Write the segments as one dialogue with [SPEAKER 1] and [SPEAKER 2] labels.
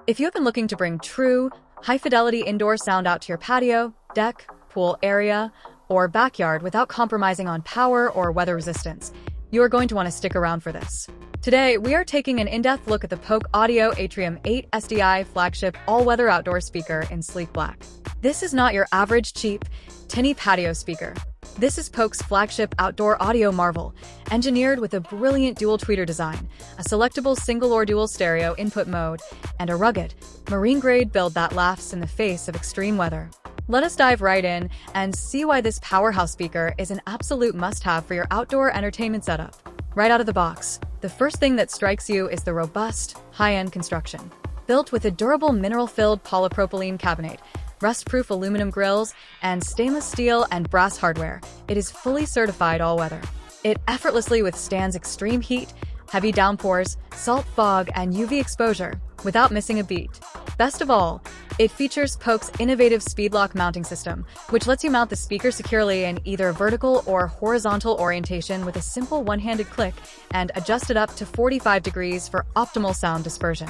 [SPEAKER 1] If you have been looking to bring true, high-fidelity indoor sound out to your patio, deck, pool area, or backyard without compromising on power or weather resistance, you are going to want to stick around for this. Today, we are taking an in-depth look at the Polk Audio Atrium 8 SDI flagship all-weather outdoor speaker in sleek black. This is not your average cheap, tinny patio speaker. This is Polk's flagship outdoor audio marvel, engineered with a brilliant dual tweeter design, a selectable single or dual stereo input mode, and a rugged, marine-grade build that laughs in the face of extreme weather. Let us dive right in and see why this powerhouse speaker is an absolute must-have for your outdoor entertainment setup. Right out of the box, the first thing that strikes you is the robust, high-end construction. Built with a durable mineral-filled polypropylene cabinet, rust-proof aluminum grills, and stainless steel and brass hardware, it is fully certified all-weather. It effortlessly withstands extreme heat, heavy downpours, salt fog, and UV exposure without missing a beat. Best of all, it features Polk's innovative speed lock mounting system, which lets you mount the speaker securely in either vertical or horizontal orientation with a simple one-handed click and adjust it up to 45 degrees for optimal sound dispersion.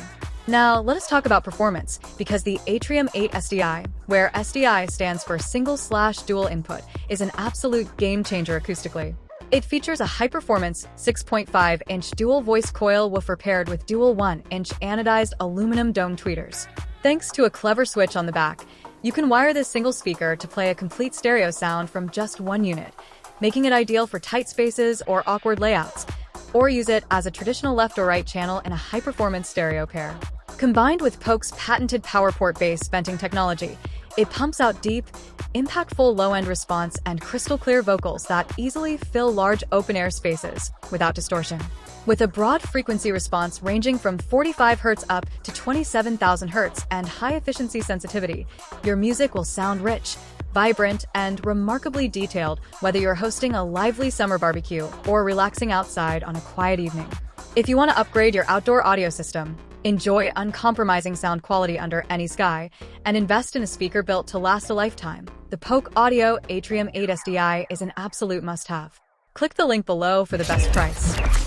[SPEAKER 1] Now, let us talk about performance, because the Atrium 8 SDI, where SDI stands for single/dual input, is an absolute game-changer acoustically. It features a high-performance 6.5-inch dual-voice coil woofer paired with dual 1-inch anodized aluminum dome tweeters. Thanks to a clever switch on the back, you can wire this single speaker to play a complete stereo sound from just one unit, making it ideal for tight spaces or awkward layouts, or use it as a traditional left or right channel in a high-performance stereo pair. Combined with Polk's patented PowerPort-based venting technology, it pumps out deep, impactful low-end response and crystal-clear vocals that easily fill large open-air spaces without distortion. With a broad frequency response ranging from 45 Hz up to 27,000 Hz and high-efficiency sensitivity, your music will sound rich, vibrant, and remarkably detailed whether you're hosting a lively summer barbecue or relaxing outside on a quiet evening. If you want to upgrade your outdoor audio system, enjoy uncompromising sound quality under any sky, and invest in a speaker built to last a lifetime, the Polk Audio Atrium 8 SDI is an absolute must-have. Click the link below for the best price.